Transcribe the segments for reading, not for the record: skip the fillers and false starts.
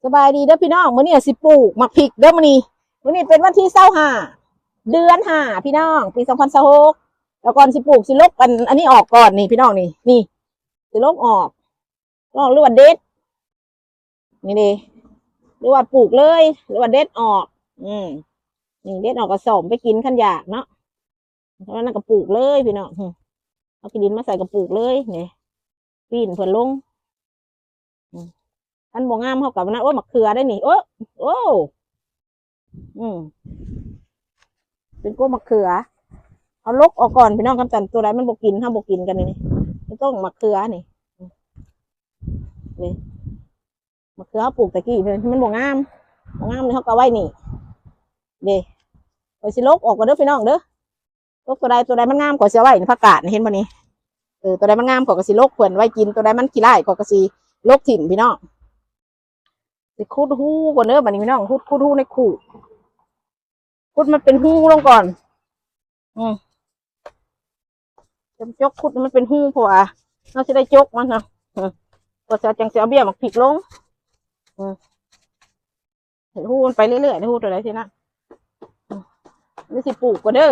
สบายดีเด้อพี่น้องมื้อนี้สิปลูกหมักพริกเด้อมื้อนี้เป็นวันที่25 เดือน 5พี่น้องปี2026แล้วก่อนสิปลูกสิลกอันนี้ออกก่อนนี่พี่น้องนี่สิลกออกหรือว่าเด็ดนี่ดิหรือว่าปลูกเลยหรือว่าเด็ดออกนี่เด็ดออกก็สมไปกินขันอยากเนาะเพราะนั้นก็ปลูกเลยพี่น้องเอาขี้ดินมาใส่กระปลูกเลยนี่ปีนเพิ่นลงอันบ่งามเท่ากับนะโอ้ยมะเขือได้นี่โอ้อืมเป็นกล้วยมะเขือเอาลกออกก่อนพี่น้องคำจันตัวใดมันบกินห้ามบกินกันนี่ไม่ต้องมะเขือนี่มะเขือปลูกตะกี้มันบ่งามเลยเขาก็ไว้นี่เด้ไปสิลกออกก่อนเด้อพี่น้องเด้อลกตัวใดมันงามกว่าเสียไว้ในผักกาดเห็นบ่นี่ตัวใดมันงามกว่าก็สิลกเพิ่นไว้กินตัวใดมันขี้ร้ายกว่าก็สิลกถิ่มพี่น้องสิขุดหูก่อนเด้อบัดนี้พี่น้องขุดหูในขู่ขุดมันเป็นหูลงก่อนจกขุดมันเป็นหูเพราะว่าเราจะได้จกมันเนาะก็จะจังเสียเบี้ยมาผิดลงเห็นหูมันไปเรื่อยๆหูตัวไหนทีนะนี่สิปลูกก่อนเด้อ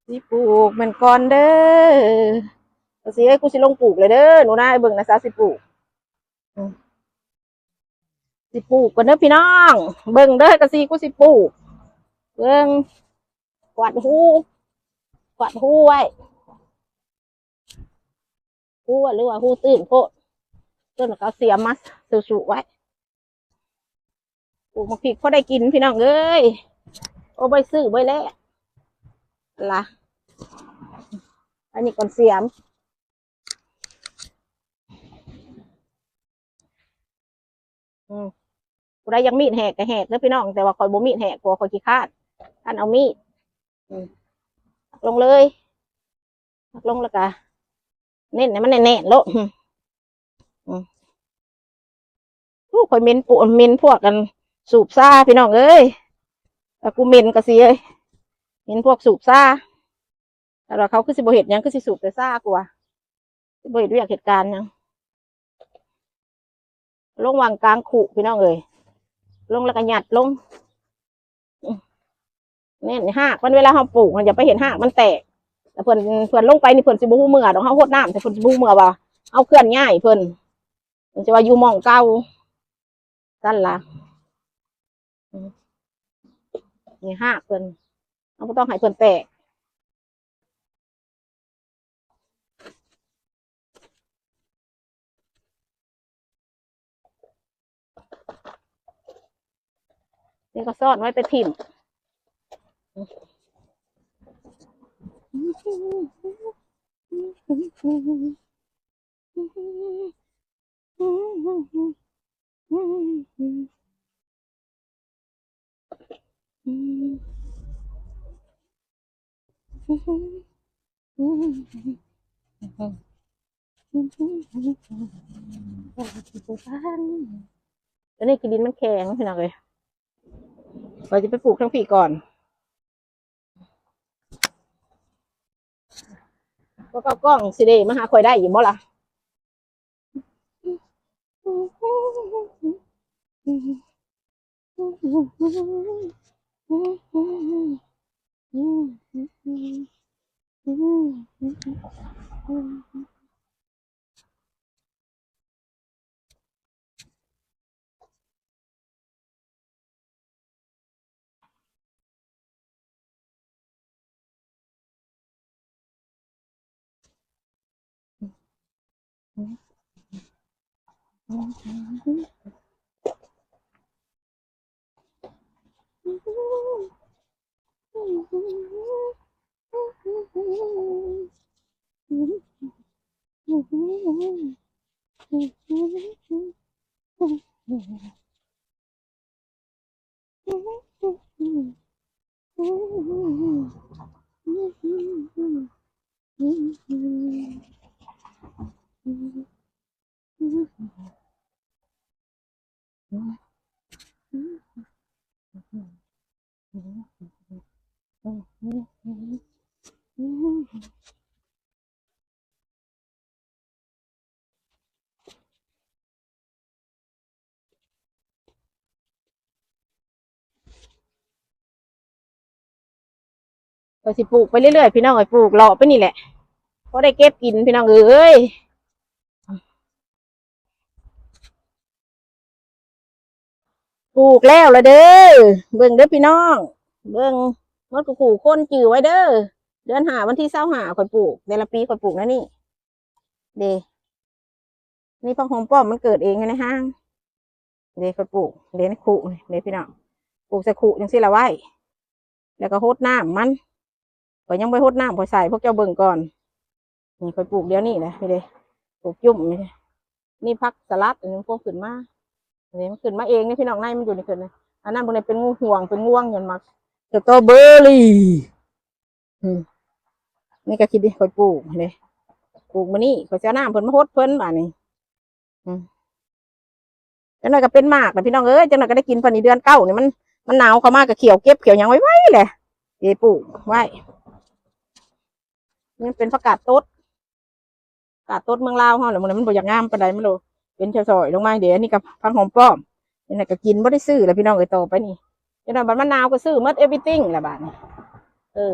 สิปลูกมันก่อนเด้อสิให้กูสิลงปลูกเลยเด้อหนูนายเบิ่งนะซะสิปลูกก่อนเด้อพี่น้องเบิ่งเด้อกะสิกูสิปลูกเบิ่งกวาดหูไว้หูหรือว่าหูตื่นโพดต้นก็เสียมัสสูไว้ปลูกมะพริกพอได้กินพี่น้องเอ้ยโอ้ใบซื้อใบแล้วล่ะอันนี้ก่อนเสียมกูได้ยังมีดแหกก็แหกแล้วพี่น้องแต่ว่าคอยบ่มีดแหกกลัวคอยขี้คาดท่านเอามีดลงเลยลงแล้วก็เน้นให้มันแน่นๆโลลูกคอยเม้นปูนเม้นพวกกันสูบซ่าพี่น้องเอ้ยแต่กูเม้นก็สิเอ้ยเม้นพวกสูบซ่าแต่ว่าเขาคือสิบ่เห็ดยังคือสิสูบแต่ซ่ากว่าสิบ่เห็ดเรียกเหตุการณ์ยังลงวางกลางขู่พี่น้องเอ้ยลงแล้วก็หยัดลงเนี่ยหากมันเวลาเราปลูกมันอย่าไปเห็นหากมันแตกแต่เพิ่นลงไปนี่เพิ่นสิบ่ฮู้เมื่อดอกเฮาโคตรน้ำแต่เพิ่นสิบ่ฮู้เมื่อว่าเอาเคลื่อนง่ายเพิ่นจะว่าอยู่หม่องเก่านั่นล่ะนี่หากเพิ่นเราบ่ต้องให้เพิ่นแตกนี่ก็ซ่อนไว้ไปถิ่มแล้วนี่กินดินมันแข็งพี่น้องเลยเราจะไปปลูกทั้งปีก่อนก็กล้องสิเดมาหาคอยได้อยู่บ่ล่ะ ก็สิปลูกไปเรื่อยๆพี่น้องเอ้ยปลูกเลาะไปนี่แหละพอได้เก็บกินพี่น้องเอ้ยปลูกแล้วละเด้อเบิ่งเด้อพี่น้องเบิ่งมดกระขู่คนจือไว้เด้อเดือนหาวันที่25ข่อยปลูกเดือนละปีข่อยปลูกนะนี่เด้นี่พักหอมป้อมมันเกิดเองไงนะฮะเด้ข่อยปลูกเด้ในขู่เด้พี่น้องปลูกใส่ขู่จังซี่ละไว้แล้วก็โฮดน้ำมันข่อยยังไม่โฮดน้ำข่อยใส่พวกเจ้าเบิ่งก่อนนี่ข่อยปลูกเดี๋ยวนี้นะพี่เด้ปลูกจุ่มนี่พักสลัดอันนี้พวกขึ้นมาอันนี้มันขึ้นมาเองนี่พี่น้องในมันอยู่ในขึ้นนะอันนั้นพวกนี้เป็นงูห่วงเป็นง่วงยันมาสตรอเบอร์รี่นี่ก็คิดดิข่อยปลูกเลยปลูกมานี่ข่อยจะน้ำเพิ่นมาโฮดเพิ่นบ่านี่จังหน่อยก็เป็นมากแต่พี่น้องเอ้ยจังหน่อยก็ได้กินปันนี้เดือนเก้านี่มันหนาวเข้ามาก็เขียวเก็บเขียวยังไว้แหละเดี๋ยวปลูกไว้นี่เป็นผักกาดต้นกาดต้นเมืองลาวเฮาแหละมันบ่อยากงามปานใดไม่รู้เป็นซอยๆลงมาเดี๋ยวนี่ก็ผักหอมป้อมนี่น่ะก็กินบ่ได้ซื้อแล้วพี่น้องเอ้ยต่อไปนี่จังหน่อยบัดมะนาวก็ซื้อหมด everything ละบาดนี้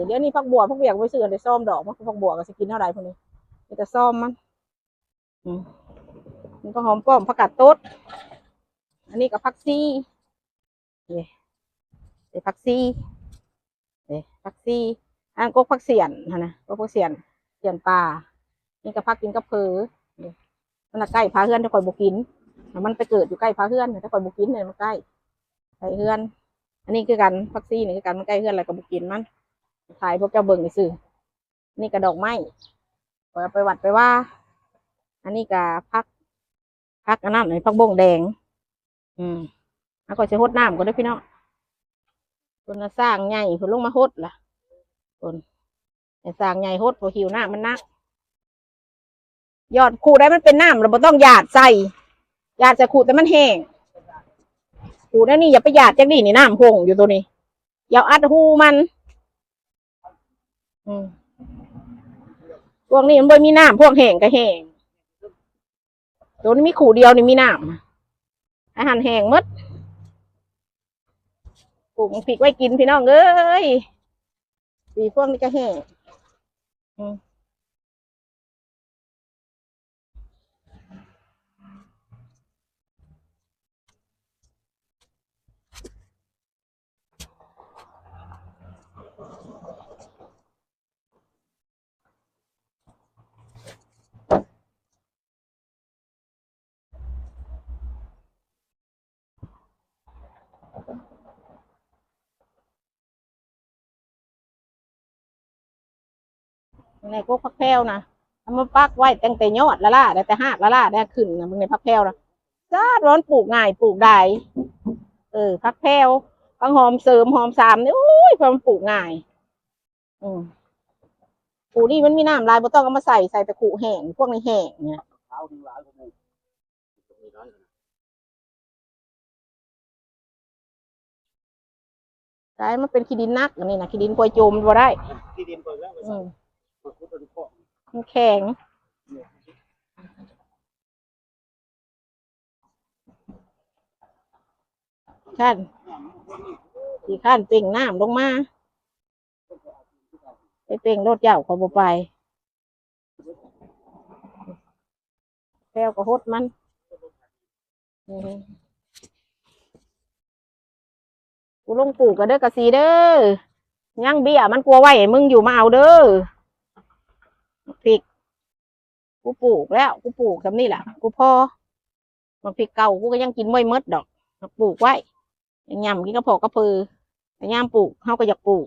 เดี๋ยวนี้ผักบัวผักเบียกไปซื้อได้ซ่อมดอกมันผักบัวก็สิกินเท่าใดพวกนี้จะซ่อมมันนี่ผักหอมป้อมผักกาดต้นอันนี้ก็ผักชีนี่ผักชีนี่ผักชีอันก็ผักเสียนนะก็ผักเสียนปลานี่ก็ผักกินกับเพอมันใกล้พาเฮือนถ้าคอยบุกินมันไปเกิดอยู่ใกล้พาเฮือนถ้าคอยบุกินเนี่ยมันใกล้ใกล้เฮือนอันนี้คือกันผักชีนี่คือกันมันใกล้เฮือนอะไรก็บุกินมันถ่ายพวกเจ้าเบิ่งไปซื้อนี่กระดอกไม้คอยเอาไปวัดไปว่าอันนี้ก็พักอันนั้นพักบงแดงแล้วก็จะหดน้ำก็ได้พี่น้องคนสร้างใหญ่คนลงมาหดล่ะคนสร้างใหญ่หดพอหิวน้ำมันนักยอดขูดได้มันเป็นน้ำเราไม่ต้องหยาดใส่หยาดจะขูดแต่มันแห้งขูดแล้วนี่อย่าไปหยาดจังดินี่น้ำพงอยู่ตัวนี้อย่าอัดหูมันพวกนี้มันไม่มีน้ำพวกแห้งก็แห้งตัวนี้มีขูดเดียวนี่มีน้ำอาหารแห้งมดปลูกพริกไว้กินพี่น้องเอ้ยปีพวกนี้ก็แห้งในพวกผักแพรวนะทำมาปักไว้ตั้งแต่ยอดละล่าได้แต่หากละล่าได้ขึ้นนะมึงในผักแพรวนะจ้าร้อนปลูกง่ายปลูกได้ผักแพรวผักหอมเสริมหอมสามเนี่ยโอ้ยพอมันปลูกง่ายขูนี่มันมีน้ำลายบ่ต้องเอามาใส่แต่ขูแห้งพวกนี้แห้งเนี่ยใช่มันเป็นขี้ดินนักอันนี้นะขี้ดินปล่อยโจมบ่ได้มันแข็งขั้นสี่ขั้นเป่งน้ำลงมาไปเป่งรถเจ้าเขาบ่ไปแปลวก็หดมันกูลงปลูกก็เด้อกะสีเด้อย่างเบี้ยมันกลัวไว้มึงอยู่มาเอาเด้อพริกกูปลูกแล้วกูปลูกแบบนี้แหละกูพอมันพริกเก่ากูก็ยังกินไม่หมดดอกปลูกไว้ยำกินกระเพาะกระเพอยามปลูกเขาก็อยากปลูก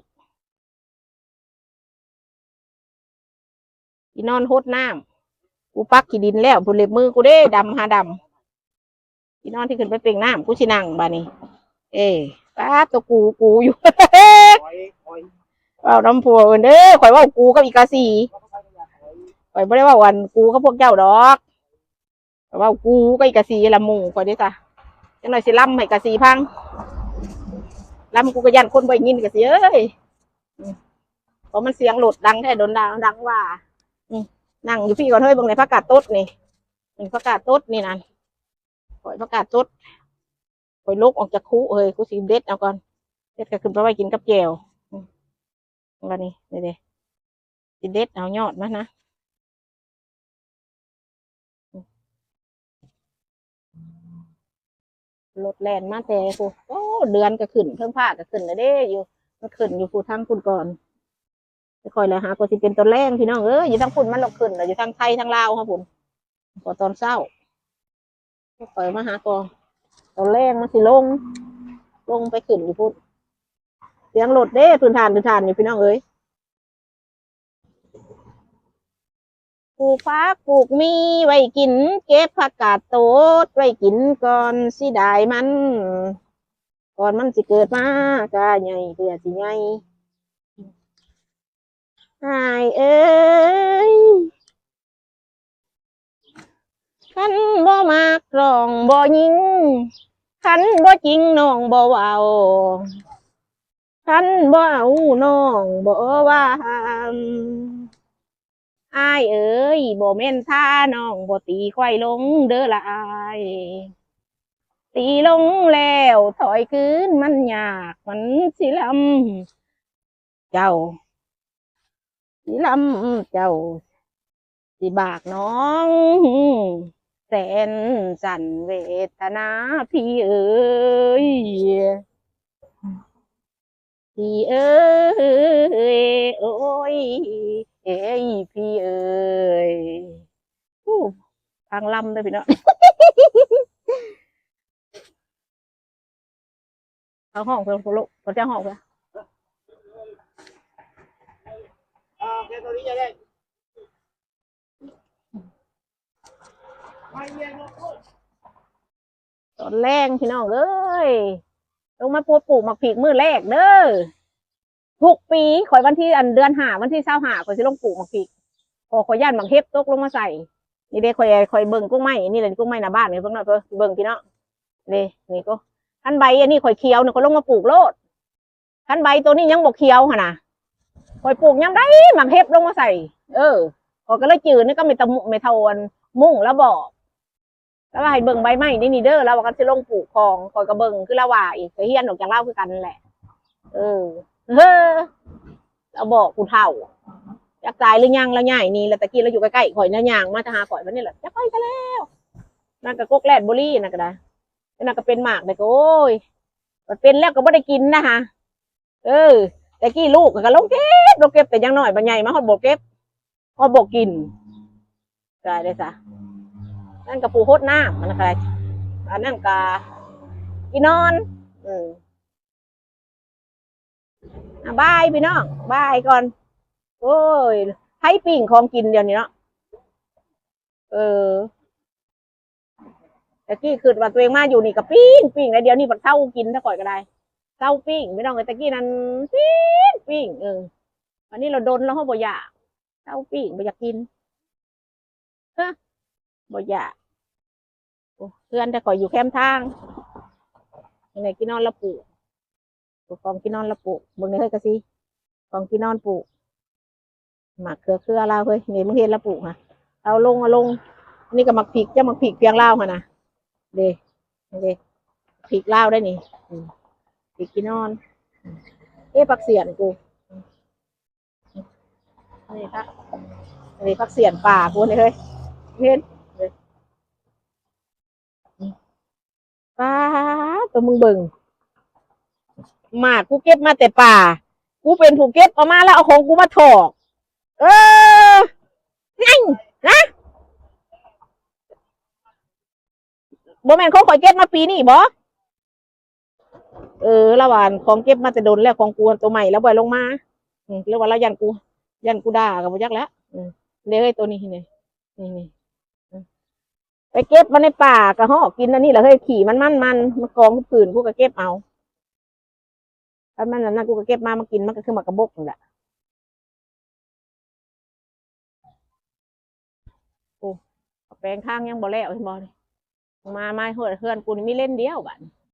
อีนอนหดน้ำกูปักขี้ดินแล้วผุเล็บมือกูเด้ดำหาดำอีนอนที่ขึ้นไปเป่งน้ำกูชินังบ้านี่ป้าตัวกูอยู่เอาน้ำพัวเด้อข่อยว่ากูกับอีกาสีข่อยไม่ได้ว่าวันกูกับพวกเจ้าดอกข่อยว่ากูกับอีกาสีละหมู่ข่อยได้จ้ะจังหน่อยสิล่ำให้กาสีพังล่ำกูก็ยันคนไปยินกาสีเอ้ยเพราะมันเสียงหลุดดังแค่โดนดังว่านั่งอยู่พี่ก่อนเฮ้ยบางในผักกาดต้นนี่ผักกาดต้นนี่นั่นข่อยผักกาดต้นข่อยลุกออกจากคุเฮ้ยกูสิเด็ดเอาก่อนเด็ดก็ขึ้นไปไว้กินกับแจว วันนี้เด็ดสิเด็ดเอายอดมานะรถแล่นมาแต่กูโอ้เดือนก็ขึ้นเพิ่งผ้าก็ขึ้นเลยเด้อยู่มันขึ้นอยู่ฟูทั้งคุณก่อนจะคอยเลยหาก็สิเป็นตัวแรงพี่น้องอยู่ทั้งคุณมันหลอกขึ้นอยู่ทั้งไทยทั้งลาวครับผมพอตอนเศร้าก็ปล่อยมาหาก็ตัวแรงมันสิลงไปขึ้นอยู่พุ่นเสียงรถเด้พื้นฐานอยู่พี่น้องปลูกผักปลูกมีไว้กินเก็บผักกาดโตดไว้กินก่อนสิได้มันก่อนมันสิเกิดมากะใหญ่เพื่อสิใหญ่หายเอ้ยขันบ่มากรองบ่ยิงขันบ่จริงน้องบ่เว้าขันบ่เอาน้องบ่ว่าอายเอ้ยบ่แม่นท่าน้องบ่ตีควายลงเด้อละอายตีลงแล้วถอยคืนมันยากมันสิลำเจ้าสิลำเจ้าสิบากน้องแสนสั่นเวทนาพี่เอ๋ยพี่เอ๋ยโอ้ยเอ้ยพี่เอ๋ยทางลำเลยพี่น้องเอาห้องเพื่อนโลกเขาจะห้องเพื่อนตอนแรกพี่น้องเอ้ยลงมาปลูกหมักผีกมือแรกเด้อทุกปีข่อยวันที่อันเดือนหาวันที่25ข่อยสิลงปลูกหมักผีกพอข่อยย่านหมักเห็บตกลงมาใส่นี่เด้ข่อยเบิ่งกุ้งไม้นี่เลยกุ้งไม้หน้าบ้านนี่เพิ่งน่ะเบิ่งพี่น้องนี่ก็ขั้นใบอันนี้ข่อยเขียวเนี่ยข่อยลงมาปลูกโลดขั้นใบตัวนี้ยังบกเขียวหั่นน่ะข่อยปลูกยังได้หมักเห็บลงมาใส่ข่อยก็เลยจืดนี่ก็ไม่เท่าอันมุ่งแล้วบอกแล้วว่าให้เบิ่งใบไม้นี่เด้อแล้วว่ากันสิลงปลูกของข่อยก็เบิ่งคือละว่าอีกก็เฮียนออกจากเล่าคือกันแหละเฮ้อเราบอกกูเท่าจักตายหรือยังแล้วใหญ่นี่แล้วตะกี้เราอยู่ใกล้ๆข่อยเนี่ยย่างมาจะหาข่อยวันนี้แหละจะไปกันแล้วนั่นก็กกแรดบุรี่นั่นก็ได้นั่นก็เป็นหมากเลยโอ้ยมันเป็นแล้วก็ไม่ได้กินนะคะแต่กี้ลูกก็ลงเก็บแต่ยังน้อยบรรใหญ่มาฮอดบกเก็บฮอดบกกินได้เลยจ้ะนั่นก็ปูโคตรน้ำมันอะไรอันนั้นก็กินนอนบายพี่น้องบายก่อนโอ้ยให้ปิ่งของกินเดี๋ยวนี้เนาะเออแต่กี้คือว่าตัวเองมาอยู่นี่กับปิ้งแล้วเดี๋ยวนี้บัดเท่ากินถ้าก่อยก็ได้เท่าปิ้งไม่ต้องเลยแต่กี้นั้นปิ้งวันนี้เราโดนแล้วเขาบ่อยากเท่าปิ้งบ่อยากกินเฮ้อบ่อยากเพื่อนแต่ก่อยอยู่แคมป์ทางยังไงกินนอนละปูกองกินนอนละปูเบิ่งในเฮ้ยกะซีกองกินนอนปูหมักเครือเราเฮ้ยนี่มึงเห็นละปูฮะเอาลงนี่ก็หมักผิกจะหมักผิกเพียงเล่าค่ะนะเด้ผิกเล่าได้นี่ผิกกินนอนปักเสียนกูนี่ค่ะนี่พักเสียนป่ากูเลยเฮ้ยเห็นป้าตัวมึงเบิ่งมากูเก็บมาแต่ป่ากูเป็นผู้เก็บเอามาแล้วเอาของกูมาถอกเออนั่งนะบ่แม่นเขาคอยเก็บมาปีนี้บ่ระหว่างของเก็บมาแต่โดนแล้วของกูตัวใหม่แล้วบ่อยลงมาเรียกว่าเรายันกูด่ากับบ่ยักแล้วเลยตัวนี้นี่ไปเก็บมาในป่ากระหอกกินอันนี้แหละเฮ้ยขี่มันกองผืนกูก็เก็บเอาถ้ามันนั่นกูก็เก็บมากินมันก็คือมากระบกนั่นแหละโอ้แปลงข้างยังบ่แล้วเห็นบ่มาเพื่อนกูนี่มีเล่นเดียวบัด